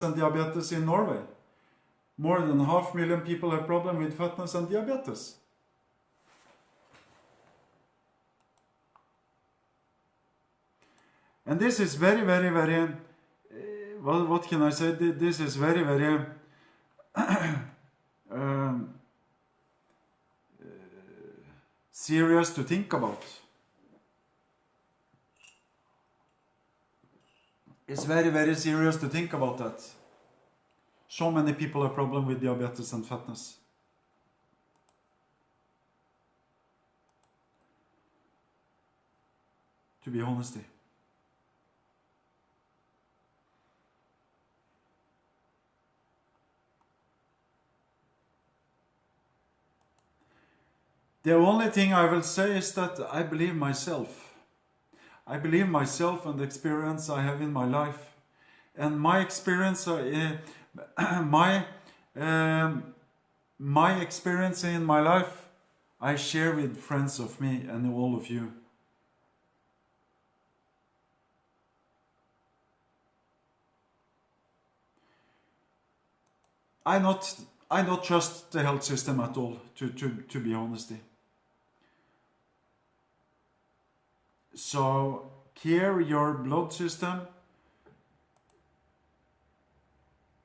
and diabetes in Norway. More than 500,000 people have problem with fatness and diabetes. And this is very, very, very, well, what can I say? This is very, very serious to think about. It's very, very serious to think about that. So many people have problem with diabetes and fatness. To be honest. The only thing I will say is that I believe myself. I believe myself and the experience I have in my life. And my experience, my experience in my life, I share with friends of me and all of you. I not trust the health system at all, to be honest. So care your blood system.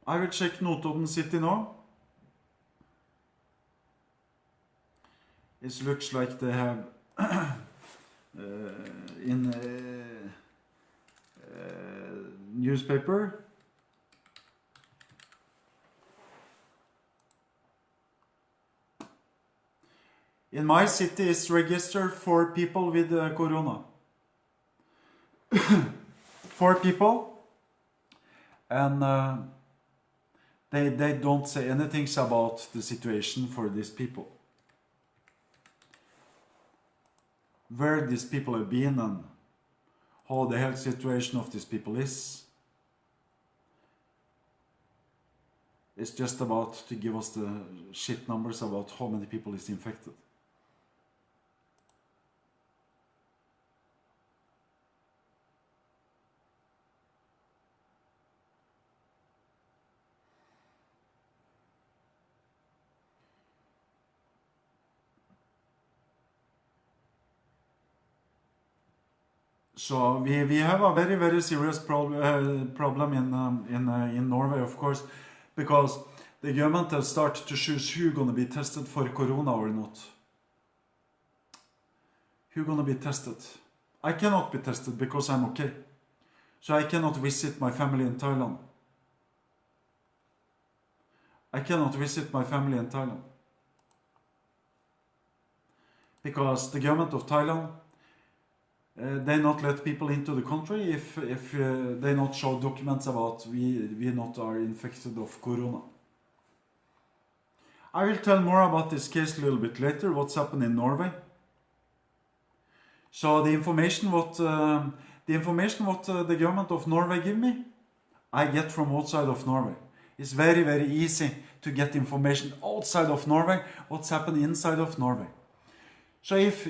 I will check Notodden City now. It looks like they have in newspaper. In my city, it's registered 4 people with corona. 4 people, and they don't say anything about the situation for these people. Where these people have been and how the health situation of these people is. It's just about to give us the shit numbers about how many people is infected. So we have a very, very serious problem in Norway, of course, because the government has started to choose who's going to be tested for corona or not. Who's going to be tested? I cannot be tested because I'm okay. So I cannot visit my family in Thailand. I cannot visit my family in Thailand. Because the government of Thailand, they not let people into the country if they not show documents about we not are infected of corona. I will tell more about this case a little bit later, what's happened in Norway. So the information what the government of Norway give me, I get from outside of Norway. It's very, very easy to get information outside of Norway, what's happened inside of Norway. So if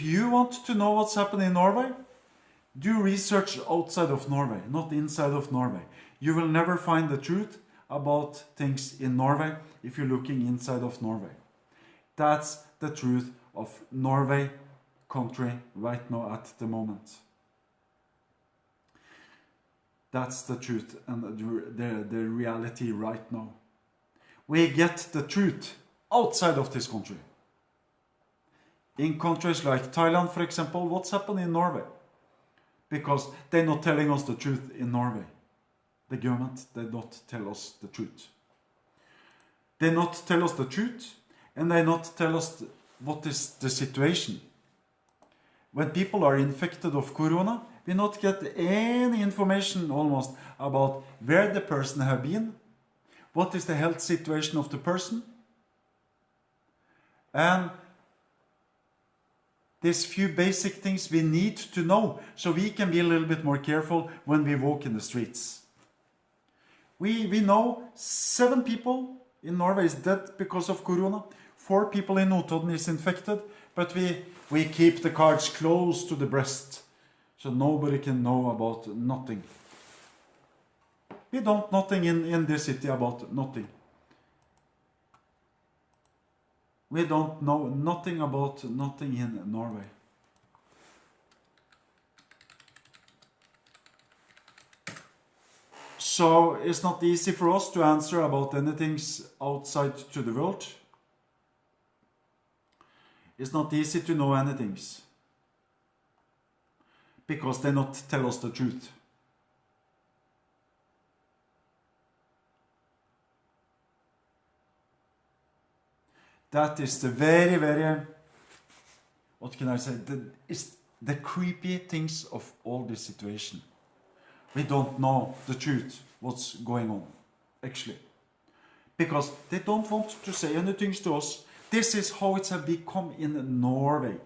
you want to know what's happening in Norway, do research outside of Norway, not inside of Norway. You will never find the truth about things in Norway if you're looking inside of Norway. That's the truth of Norway country right now at the moment. That's the truth and the reality right now. We get the truth outside of this country. In countries like Thailand, for example, what's happened in Norway? Because they're not telling us the truth in Norway. The government, they don't tell us the truth. They not tell us the truth, and they not tell us what is the situation. When people are infected of corona, we not get any information almost about where the person have been, what is the health situation of the person, and these few basic things we need to know so we can be a little bit more careful when we walk in the streets. We know 7 people in Norway is dead because of corona. 4 people in Notodden is infected, but we keep the cards close to the breast so nobody can know about nothing. We don't nothing in this city about nothing. We don't know nothing about nothing in Norway. So it's not easy for us to answer about anything outside to the world. It's not easy to know anything. Because they not tell us the truth. That is the very, very, what can I say, it's the creepy things of all this situation. We don't know the truth, what's going on, actually. Because they don't want to say anything to us. This is how it has become in Norway.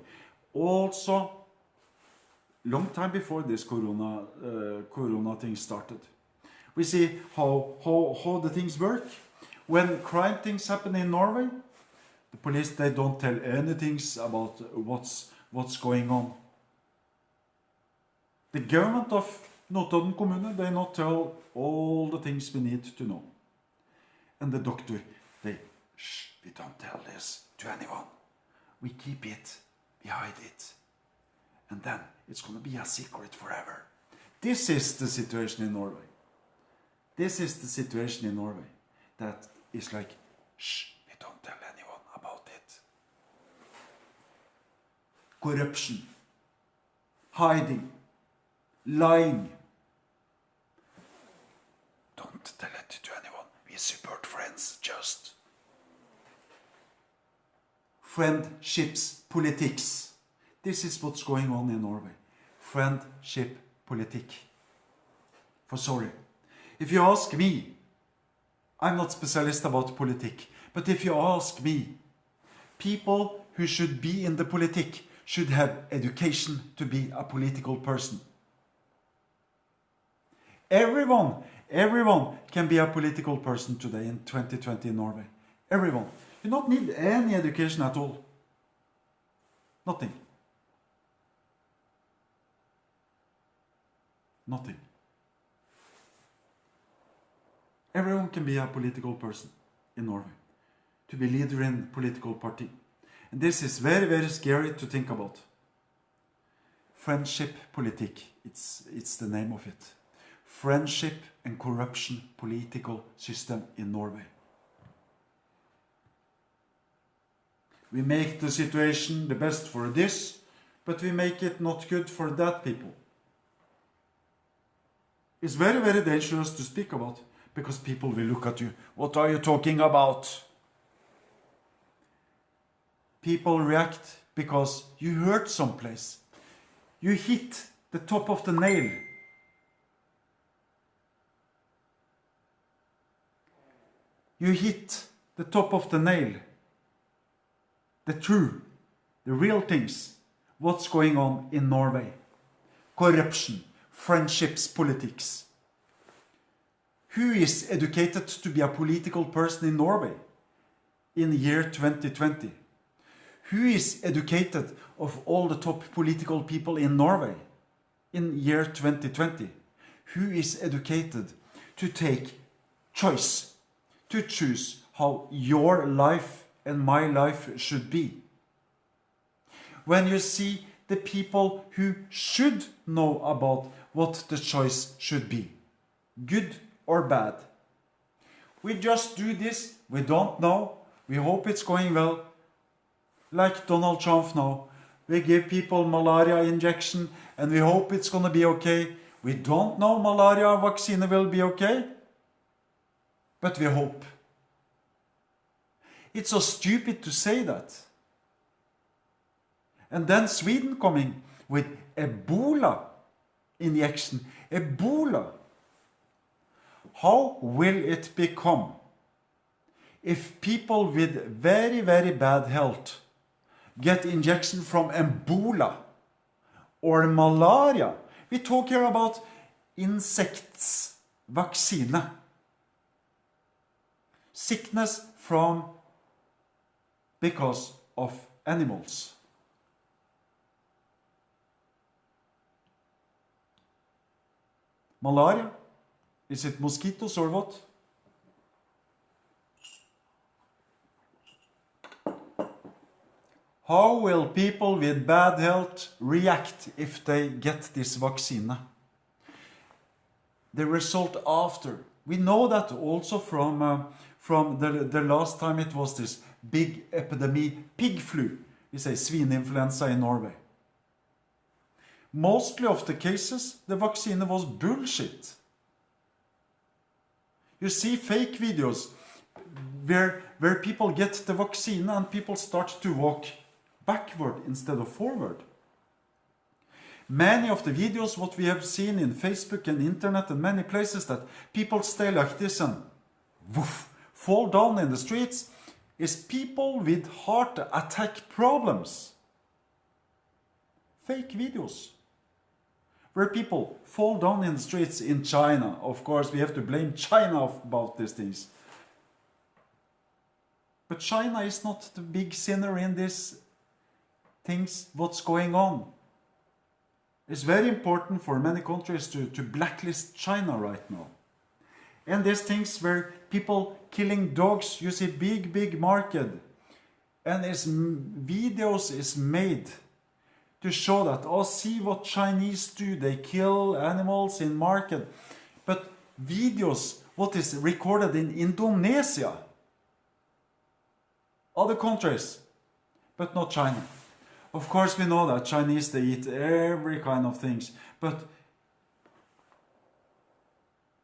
Also, long time before this corona thing started. We see how the things work. When crime things happen in Norway, the police, they don't tell anything about what's going on. The government of Notodden kommune, they not tell all the things we need to know. And the doctor, they, shh, we don't tell this to anyone. We keep it, we hide it. And then it's going to be a secret forever. This is the situation in Norway. This is the situation in Norway. That is like, shh, we don't tell anyone about it. Corruption. Hiding. Lying. Don't tell it to anyone. We support friends, just. Friendships, politics. This is what's going on in Norway. Friendship, politic. For sorry. If you ask me, I'm not specialist about politic, but if you ask me, people who should be in the politic should have education to be a political person. Everyone can be a political person today in 2020 in Norway. Everyone. You don't need any education at all. Nothing. Nothing. Everyone can be a political person in Norway. To be leader in political party. And this is very, very scary to think about. Friendship politik. It's the name of it. Friendship and corruption political system in Norway. We make the situation the best for this, but we make it not good for that people. It's very, very dangerous to speak about, because people will look at you. What are you talking about? People react because you hurt someplace. You hit the top of the nail. You hit the top of the nail. The real things. What's going on in Norway? Corruption, friendships, politics. Who is educated to be a political person in Norway in the year 2020? Who is educated of all the top political people in Norway in year 2020? Who is educated to take choice, to choose how your life and my life should be? When you see the people who should know about what the choice should be, good or bad. We just do this, we don't know, we hope it's going well. Like Donald Trump now. We give people malaria injection and we hope it's going to be okay. We don't know malaria vaccine will be okay, but we hope. It's so stupid to say that. And then Sweden coming with Ebola injection. Ebola. How will it become if people with very, very bad health get injection from Ebola or malaria? We talk here about insects vaccine. Sickness from because of animals. Malaria, Is it mosquitoes or what? How will people with bad health react if they get this vaccine? The result after. We know that also from the last time it was this big epidemic, pig flu. We say svineinfluenza in Norway. Mostly of the cases, the vaccine was bullshit. You see fake videos where people get the vaccine and people start to walk backward instead of forward. Many of the videos what we have seen in Facebook and internet and many places that people stay like this and woof, fall down in the streets is people with heart attack problems. Fake videos where people fall down in the streets in China. Of course, we have to blame China about these things. But China is not the big sinner in these things, what's going on. It's very important for many countries to blacklist China right now. And these things where people killing dogs, you see big market. And these videos is made to show that, oh, see what Chinese do, they kill animals in market. But videos, what is recorded in Indonesia, other countries, but not China. Of course we know that Chinese, they eat every kind of things, but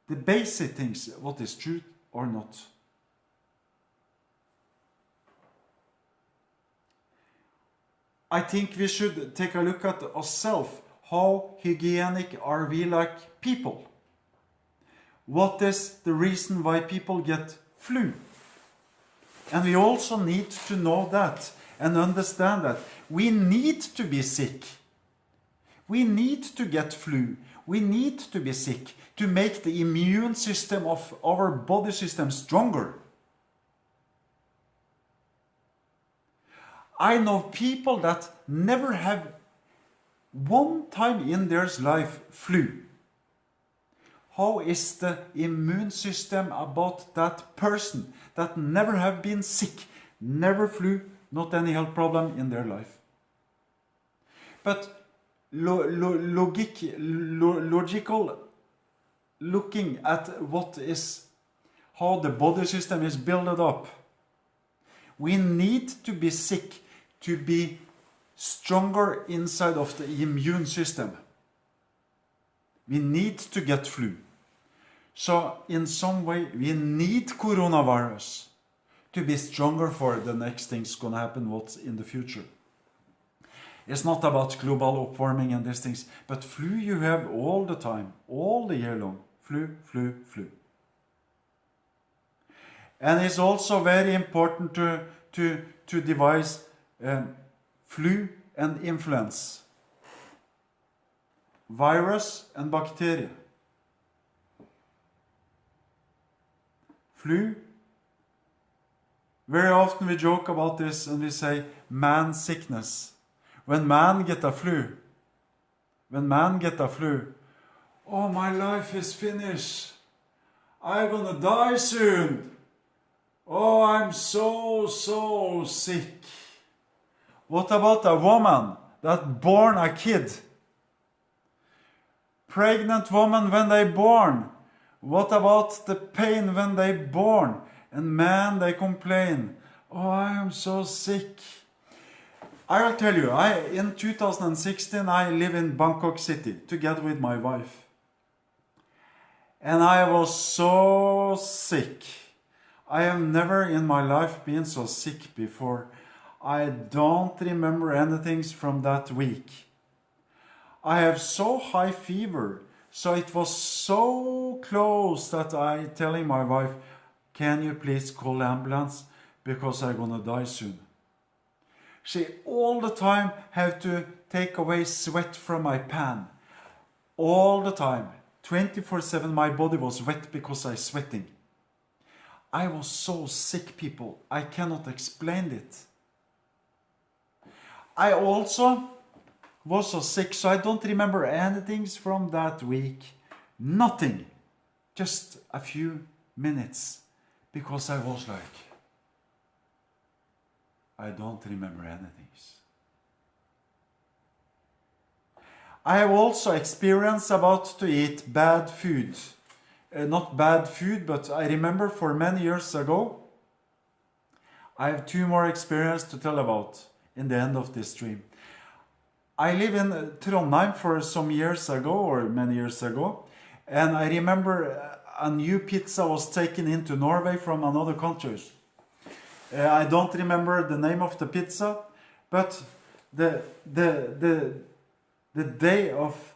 the basic things, what is truth or not. I think we should take a look at ourselves. How hygienic are we like people? What is the reason why people get flu? And we also need to know that and understand that we need to be sick. We need to get flu. We need to be sick to make the immune system of our body system stronger. I know people that never have one time in their life flu. How is the immune system about that person that never have been sick, never flu, not any health problem in their life? But logical looking at what is, how the body system is built up. We need to be sick to be stronger inside of the immune system. We need to get flu. So in some way we need coronavirus to be stronger for the next things gonna happen, what's in the future. It's not about global upwarming and these things, but flu you have all the time, all the year long. Flu. And it's also very important to devise flu and influence, virus and bacteria. Flu, very often we joke about this and we say man sickness. When man get a flu, oh, my life is finished. I'm gonna die soon. Oh, I'm so sick. What about a woman that born a kid? Pregnant woman when they born. What about the pain when they born? And man, they complain. Oh, I am so sick. I'll tell you, in 2016 I live in Bangkok City together with my wife. And I was so sick. I have never in my life been so sick before. I don't remember anything from that week. I have so high fever, so it was so close that I telling my wife, can you please call ambulance because I'm gonna die soon. She all the time have to take away sweat from my pan. All the time, 24/7 my body was wet because I sweating. I was so sick, people. I cannot explain it. I also was so sick, so I don't remember anything from that week. Nothing. just a few minutes, because I was like, I don't remember anything. I have also experienced about to eat bad food. Not bad food, but I remember for many years ago, I have two more experiences to tell about in the end of this stream. I live in Trondheim for some years ago, or many years ago, and I remember a new pizza was taken into Norway from another country. I don't remember the name of the pizza, but the day of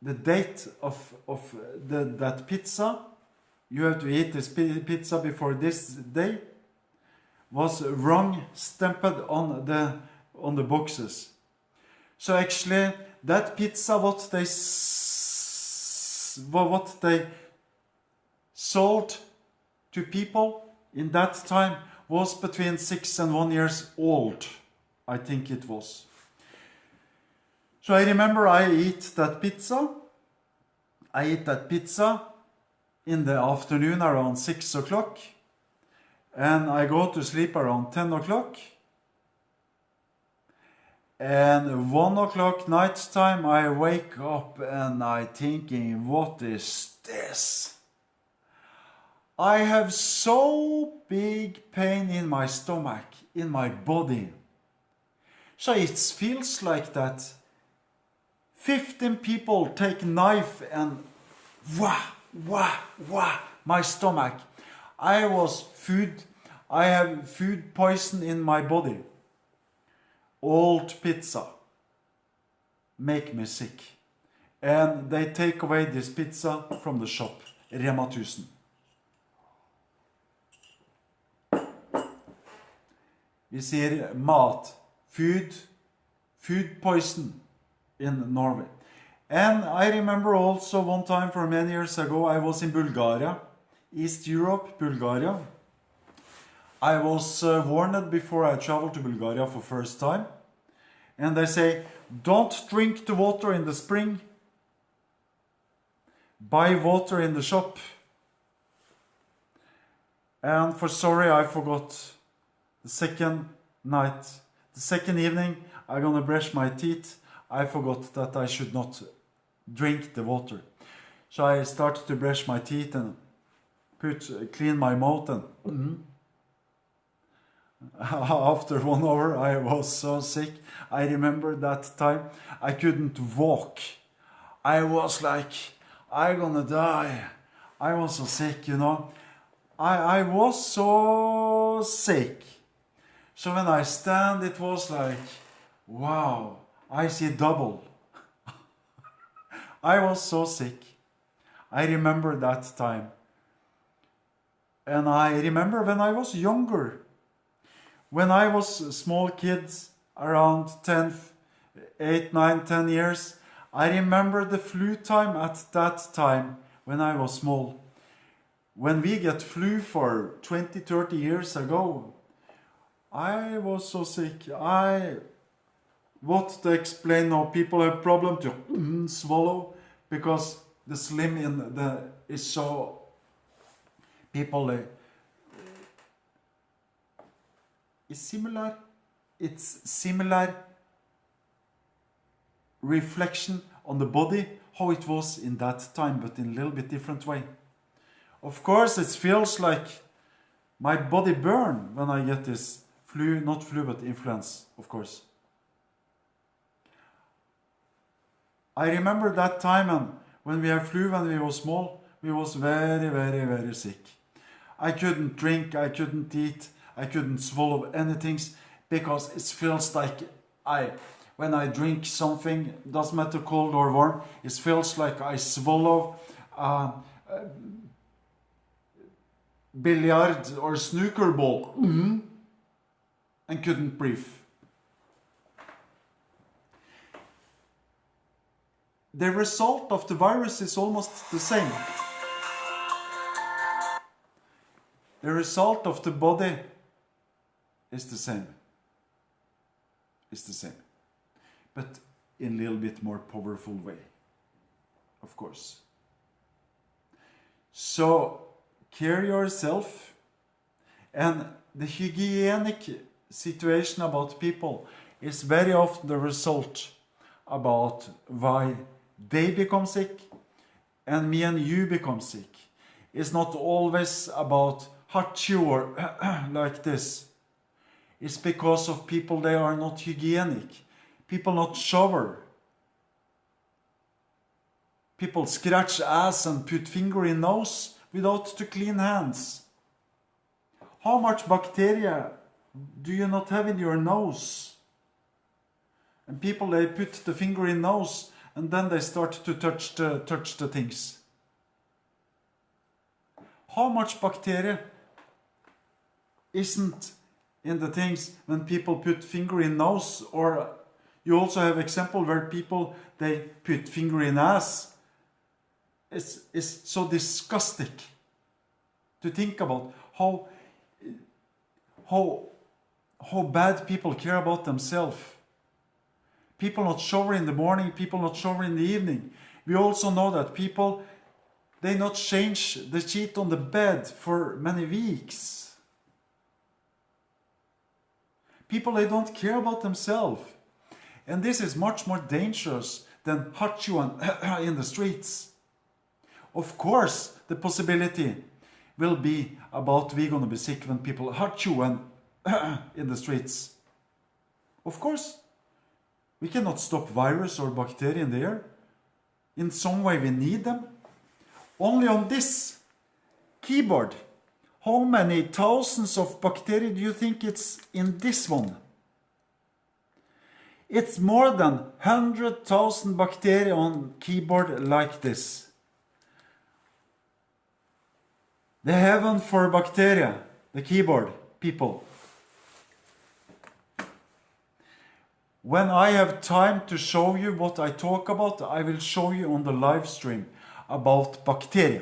the date of that pizza, you have to eat this pizza before this day, was wrong stamped on the boxes. So actually that pizza what they sold to people in that time was between 6 and 1 years old, I think it was. So I remember I eat that pizza. I eat that pizza in the afternoon around 6 o'clock. And I go to sleep around 10 o'clock. And 1 o'clock night time I wake up and I thinking, what is this? I have so big pain in my stomach, in my body. So it feels like that 15 people take knife and my stomach. I have food poison in my body. Old pizza make me sick. And they take away this pizza from the shop, Rema 1000. Vi sier mat, food poison in Norway. And I remember also one time for many years ago, I was in Bulgaria, East Europe, Bulgaria. I was warned before I traveled to Bulgaria for first time. And they say, don't drink the water in the spring. Buy water in the shop. And for sorry, I forgot. The second night, the second evening, I'm gonna brush my teeth. I forgot that I should not drink the water. So I started to brush my teeth and clean my mouth, and after 1 hour I was so sick. I remember that time I couldn't walk. I was like, I'm gonna die. I was so sick, you know. I was so sick. So when I stand, it was like, wow, I see double. I was so sick. I remember that time. And I remember when I was younger. When I was a small kid, around 8, 9, 10 years, I remember the flu time at that time when I was small. When we get flu for 20, 30 years ago, I was so sick. What to explain now? People have problem to swallow because the slim in the is so. People is similar. It's similar reflection on the body how it was in that time, but in a little bit different way. Of course, it feels like my body burn when I get this flu, not flu, but influenza, of course. I remember that time, and when we had flu when we were small, we was very, very, very sick. I couldn't drink, I couldn't eat, I couldn't swallow anything because it feels like when I drink something, doesn't matter cold or warm, it feels like I swallow billiard or snooker ball and couldn't breathe. The result of the virus is almost the same. The result of the body is the same. It's the same. But in a little bit more powerful way. of course. So, care yourself. And the hygienic situation about people is very often the result about why they become sick and me and you become sick. It's not always about hachu or like this. It's because of people, they are not hygienic. People not shower. People scratch ass and put finger in nose without to clean hands. How much bacteria do you not have in your nose? And people, they put the finger in nose and then they start to touch the things. How much bacteria isn't in the things when people put finger in nose? Or you also have example where people, they put finger in ass. It's so disgusting to think about how bad people care about themselves. People not shower in the morning, people not shower in the evening. We also know that people, they not change the sheet on the bed for many weeks. People, they don't care about themselves. And this is much more dangerous than hachu in the streets. Of course, the possibility will be about we're going to be sick when people hachu and in the streets. Of course, we cannot stop virus or bacteria in the air. In some way we need them. Only on this keyboard, how many thousands of bacteria do you think it's in this one? It's more than 100,000 bacteria on keyboard like this. The heaven for bacteria, the keyboard, people. When I have time to show you what I talk about, I will show you on the live stream about bacteria.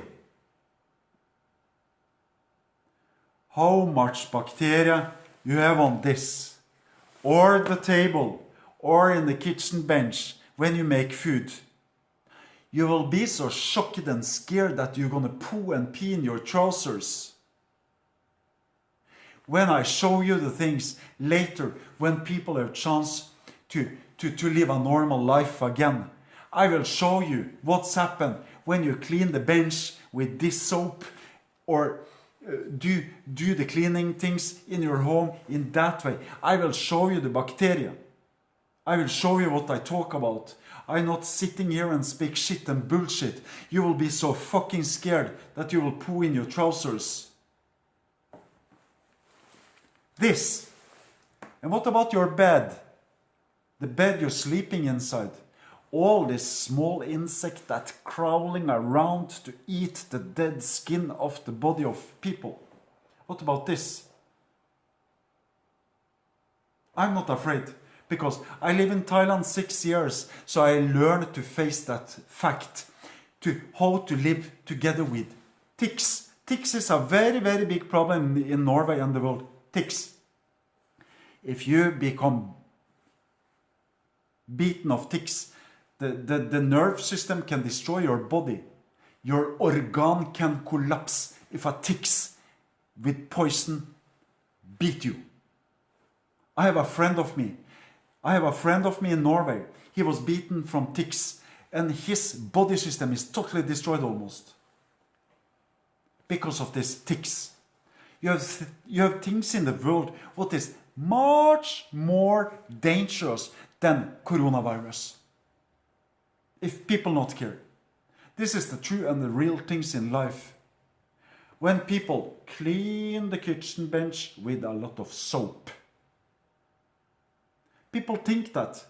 How much bacteria you have on this, or the table, or in the kitchen bench when you make food. You will be so shocked and scared that you're gonna poo and pee in your trousers. When I show you the things later, when people have chance to live a normal life again, I will show you what's happened when you clean the bench with this soap, or do the cleaning things in your home in that way. I will show you the bacteria. I will show you what I talk about. I'm not sitting here and speak shit and bullshit. You will be so fucking scared that you will poo in your trousers. This. And what about your bed? The bed you're sleeping inside. All this small insect that's crawling around to eat the dead skin of the body of people. What about this? I'm not afraid. Because I live in Thailand 6 years, so I learned to face that fact, to how to live together with ticks. Ticks is a very, very big problem in Norway and the world. Ticks. If you become beaten of ticks, the nerve system can destroy your body. Your organ can collapse if a ticks with poison beat you. I have a friend of me in Norway. He was beaten from ticks and his body system is totally destroyed almost. Because of these ticks. You have things in the world what is much more dangerous than coronavirus. If people not care. This is the true and the real things in life. When people clean the kitchen bench with a lot of soap. People think that.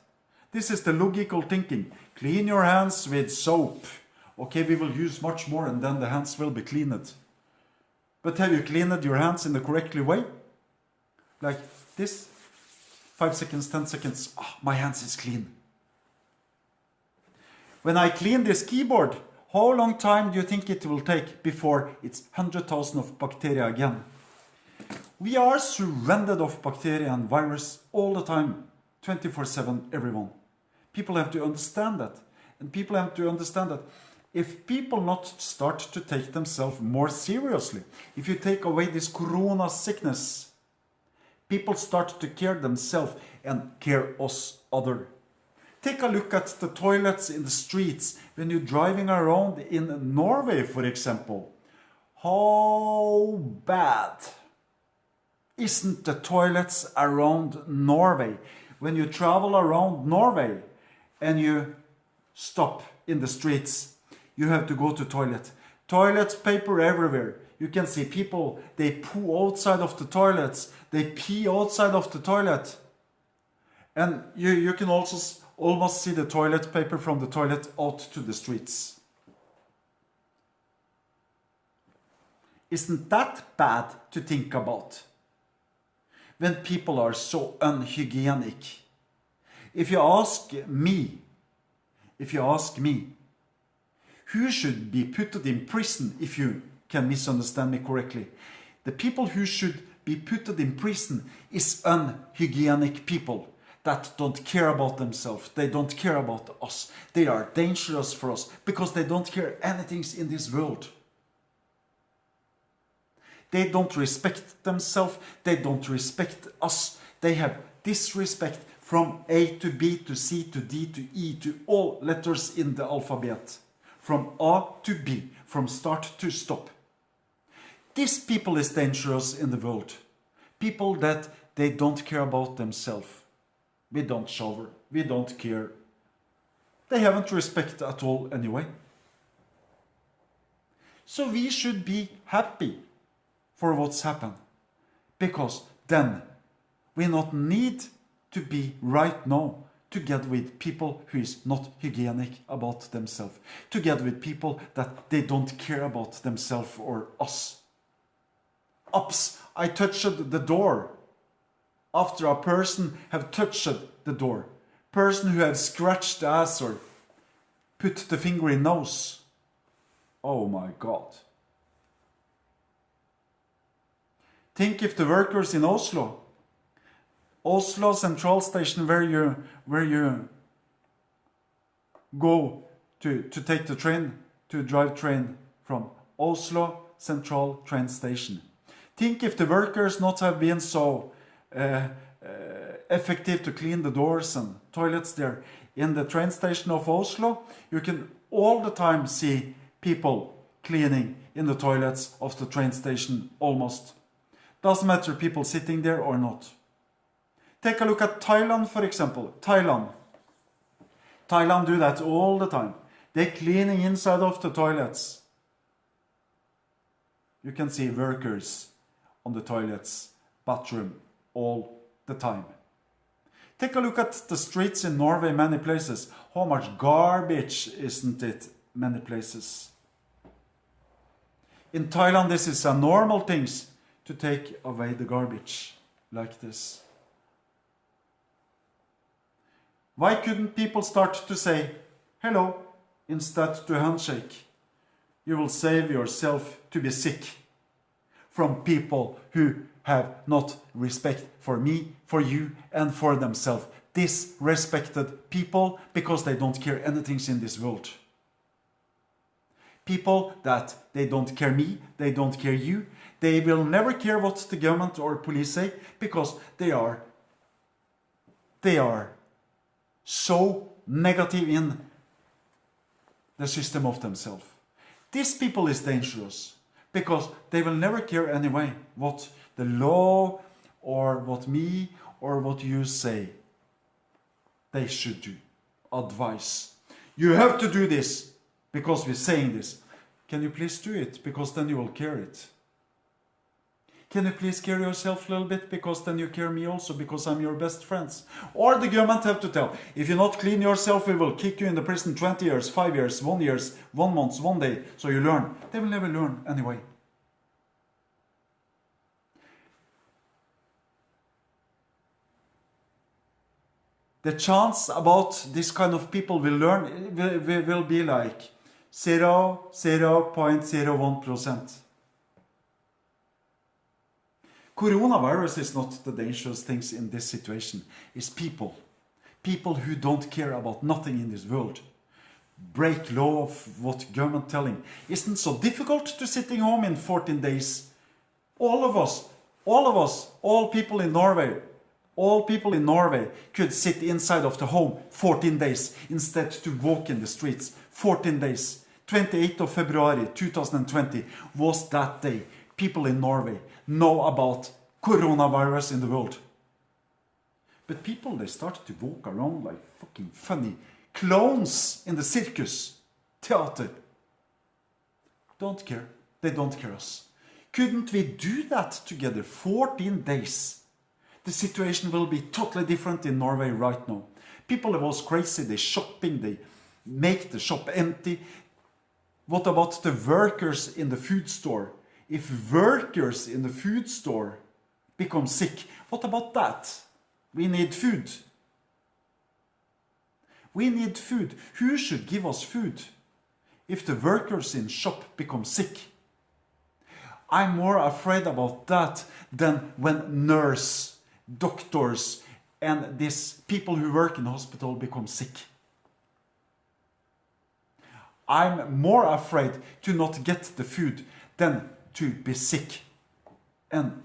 This is the logical thinking. Clean your hands with soap. Okay, we will use much more and then the hands will be cleaned. But have you cleaned your hands in the correctly way? Like this? 5 seconds, 10 seconds. Oh, my hands is clean. When I clean this keyboard, how long time do you think it will take before it's 100,000 of bacteria again? We are surrounded of bacteria and virus all the time. 24/7, everyone. People have to understand that. And people have to understand that If people not start to take themselves more seriously, if you take away this corona sickness, people start to care themselves and care us other. Take a look at the toilets in the streets when you're driving around in Norway, for example. How bad isn't the toilets around Norway? When you travel around Norway and you stop in the streets, you have to go to toilet. Toilet paper everywhere. You can see people, they poo outside of the toilets. They pee outside of the toilet. And you can also almost see the toilet paper from the toilet out to the streets. Isn't that bad to think about? When people are so unhygienic. If you ask me, who should be put in prison, if you can misunderstand me correctly? The people who should be put in prison is unhygienic people that don't care about themselves. They don't care about us. They are dangerous for us because they don't care anything in this world. They don't respect themselves. They don't respect us. They have disrespect from A to B to C to D to E to all letters in the alphabet. From A to B, from start to stop. These people is dangerous in the world. People that they don't care about themselves. We don't shower. We don't care. They haven't respect at all anyway. So we should be happy for what's happened. Because then we not need to be right now together with people who is not hygienic about themselves. Together with people that they don't care about themselves or us. Ups, I touched the door. After a person have touched the door. Person who have scratched the ass or put the finger in nose. Oh my God. Think if the workers in Oslo central station where you go to take the train, to drive train from Oslo central train station. Think if the workers not have been so effective to clean the doors and toilets there. In the train station of Oslo, you can all the time see people cleaning in the toilets of the train station almost. Doesn't matter people sitting there or not. Take a look at Thailand, for example. Thailand do that all the time. They're cleaning inside of the toilets. You can see workers on the toilets, bathroom, all the time. Take a look at the streets in Norway, many places. How much garbage, isn't it? Many places. In Thailand, this is a normal thing to take away the garbage like this. Why couldn't people start to say hello instead to handshake? You will save yourself to be sick from people who have not respect for me, for you, and for themselves. Disrespected people because they don't care anything in this world. People that they don't care me, they don't care you. They will never care what the government or police say because they are so negative in the system of themselves. These people is dangerous because they will never care anyway what the law or what me or what you say they should do. Advice. You have to do this because we're saying this. Can you please do it? Because then you will care it. Can you please care yourself a little bit? Because then you care me also, because I'm your best friends. Or the government have to tell, if you not clean yourself, we will kick you in the prison 20 years, 5 years, 1 year, 1 month, 1 day. So you learn. They will never learn anyway. The chance about this kind of people will learn will be like 0.01%. Coronavirus is not the dangerous things in this situation. It's people. People who don't care about nothing in this world. break law of what government telling. Isn't so difficult to sitting home in 14 days. All of us, all people in Norway could sit inside of the home 14 days instead to walk in the streets 14 days. 28th of February 2020 was that day. People in Norway know about coronavirus in the world. But people, they started to walk around like fucking funny clowns in the circus theater. Don't care. They don't care us. Couldn't we do that together 14 days? The situation will be totally different in Norway right now. People are always crazy. They shopping. They make the shop empty. What about the workers in the food store? If workers in the food store become sick, what about that? We need food. We need food. Who should give us food if the workers in shop become sick? I'm more afraid about that than when nurse, doctors, and these people who work in hospital become sick. I'm more afraid to not get the food than to be sick. And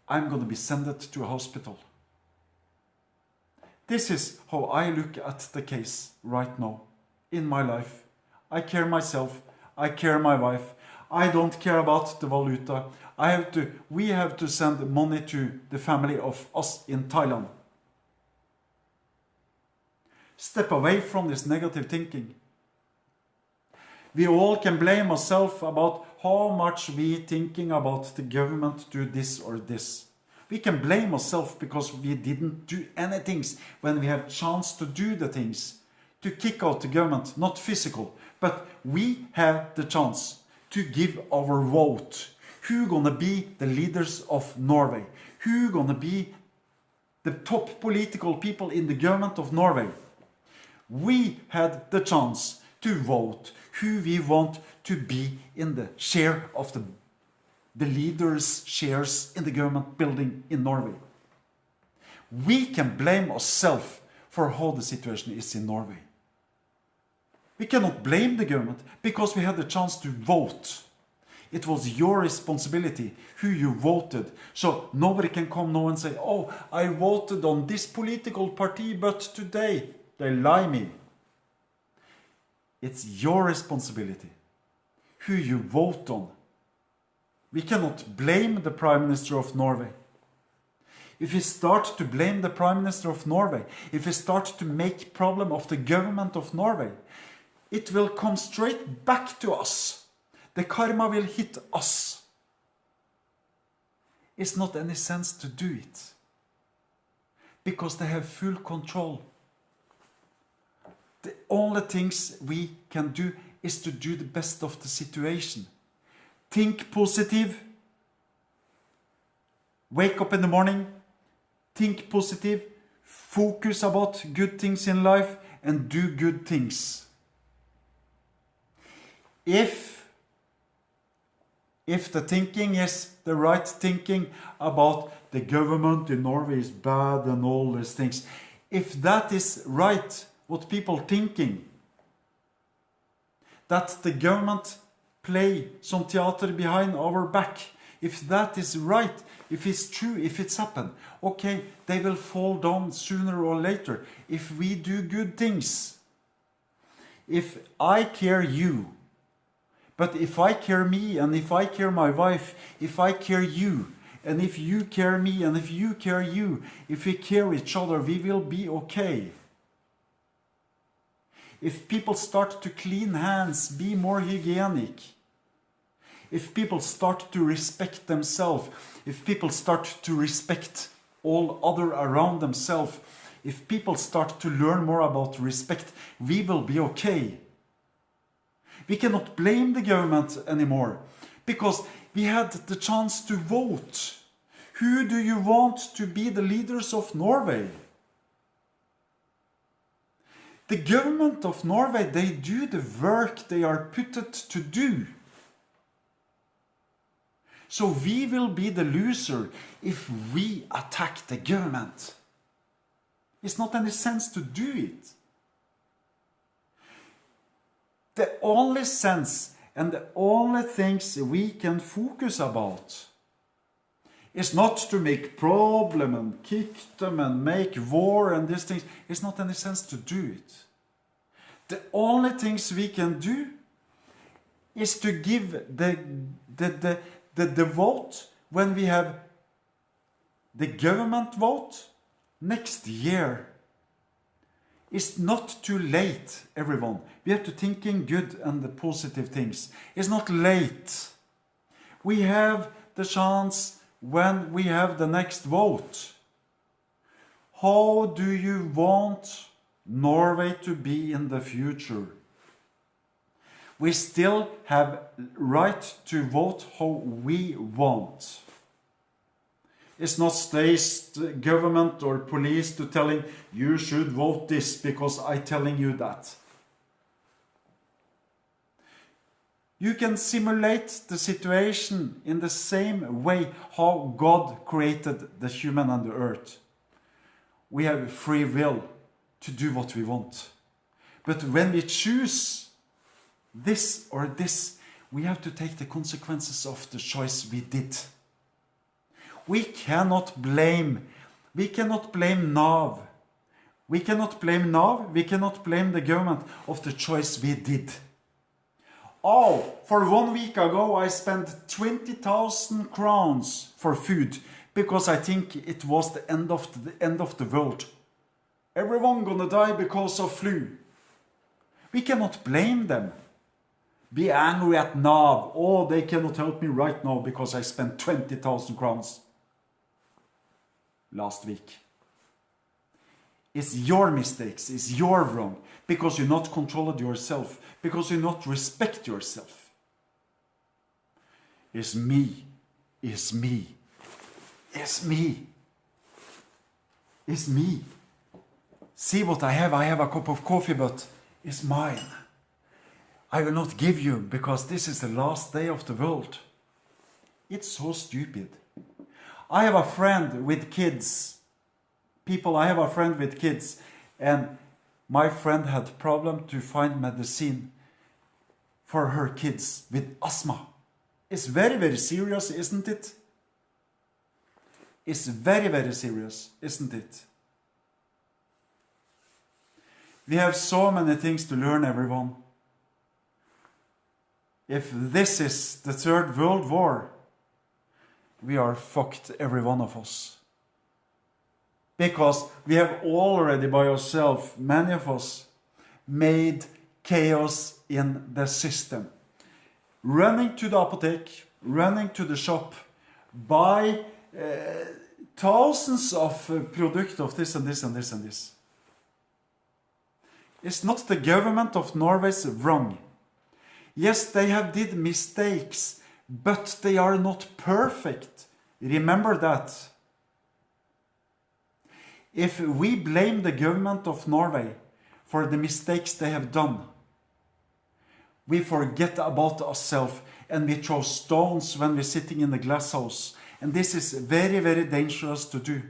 I'm going to be sent to a hospital. This is how I look at the case right now in my life. I care myself. I care my wife. I don't care about the valuta. We have to send money to the family of us in Thailand. Step away from this negative thinking. We all can blame ourselves about how much we thinking about the government do this or this. We can blame ourselves because we didn't do anything when we have chance to do the things. To kick out the government, not physical, but we have the chance to give our vote. Who gonna be the leaders of Norway? Who gonna be the top political people in the government of Norway? We had the chance to vote who we want to be in the share of the leaders' shares in the government building in Norway. We can blame ourselves for how the situation is in Norway. We cannot blame the government because we had the chance to vote. It was your responsibility who you voted. So nobody can come now and say, oh, I voted on this political party, but today they lie me. It's your responsibility who you vote on. We cannot blame the Prime Minister of Norway. If we start to blame the Prime Minister of Norway, if we start to make problem of the government of Norway, it will come straight back to us. The karma will hit us. It's not any sense to do it. Because they have full control. The only things we can do is to do the best of the situation. Think positive. Wake up in the morning. Think positive. Focus about good things in life and do good things. If the thinking is the right thinking about the government in Norway is bad and all these things, if that is right, what people thinking, that the government play some theater behind our back, if that is right, if it's true, if it's happened, okay, they will fall down sooner or later if we do good things. If I care you, but if I care me and if I care my wife, if I care you, and if you care me and if you care you, if we care each other, we will be okay. If people start to clean hands, be more hygienic. If people start to respect themselves, if people start to respect all other around themselves, if people start to learn more about respect, we will be okay. We cannot blame the government anymore because we had the chance to vote. Who do you want to be the leaders of Norway? The government of Norway, they do the work they are put to do. So we will be the loser if we attack the government. It's not any sense to do it. The only sense and the only things we can focus about is not to make problem and kick them and make war and these things. It's not any sense to do it. The only things we can do is to give the vote when we have the government vote next year. It's not too late, everyone. We have to think in good and the positive things. It's not late. We have the chance when we have the next vote. How do you want Norway to be in the future? We still have right to vote how we want. It's not state, government or police to telling you should vote this because I'm telling you that. You can simulate the situation in the same way how God created the human and the earth. We have free will to do what we want. But when we choose this or this, we have to take the consequences of the choice we did. We cannot blame NAV. We cannot blame NAV, we cannot blame the government of the choice we did. Oh, for 1 week ago I spent 20,000 crowns for food because I think it was the end of the world. Everyone gonna die because of flu. We cannot blame them. Be angry at NAV. Oh, they cannot help me right now because I spent 20,000 crowns last week. It's your mistakes, it's your wrong, because you not controlled yourself, because you not respect yourself. It's me, it's me, it's me, it's me. See what I have a cup of coffee, but it's mine. I will not give you because this is the last day of the world. It's so stupid. I have a friend with kids. I have a friend with kids, and my friend had problem to find medicine for her kids with asthma. It's very, very serious, isn't it? It's very, very serious, isn't it? We have so many things to learn, everyone. If this is the Third World War, we are fucked, every one of us. Because we have already by ourselves, many of us, made chaos in the system. Running to the apotheke, running to the shop, buy thousands of products of this and this and this and this. It's not the government of Norway's wrong. Yes, they have did mistakes, but they are not perfect. Remember that. If we blame the government of Norway for the mistakes they have done, we forget about ourselves and we throw stones when we're sitting in the glass house. And this is very, very dangerous to do.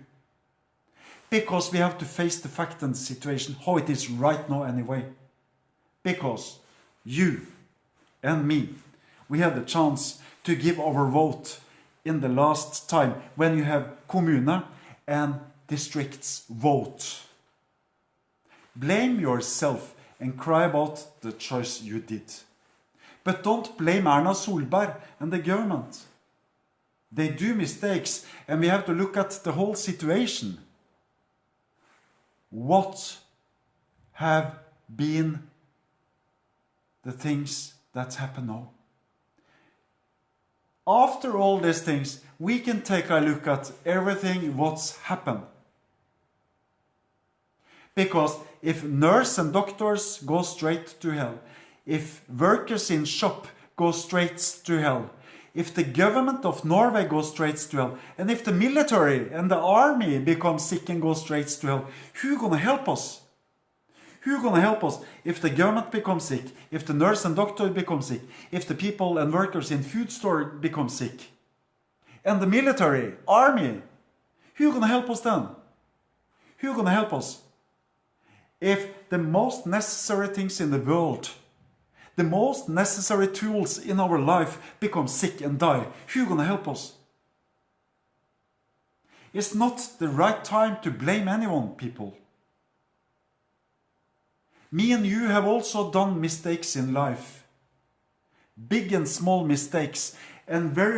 Because we have to face the fact and the situation, how it is right now anyway. Because you and me, we had the chance to give our vote in the last time when you have kommune and districts vote. Blame yourself and cry about the choice you did. But don't blame Erna Solberg and the government. They do mistakes and we have to look at the whole situation. What have been the things that happen now? After all these things, we can take a look at everything what's happened. Because if nurses and doctors go straight to hell, if workers in shop go straight to hell, if the government of Norway goes straight to hell, and if the military and the army become sick and go straight to hell, who gonna help us? Who gonna help us if the government becomes sick, if the nurse and doctor become sick, if the people and workers in food store become sick? And the military, army, who gonna help us then? Who gonna help us? If the most necessary things in the world, the most necessary tools in our life become sick and die. Who's gonna help us? It's not the right time to blame anyone, people. Me and you have also done mistakes in life. Big and small mistakes, and very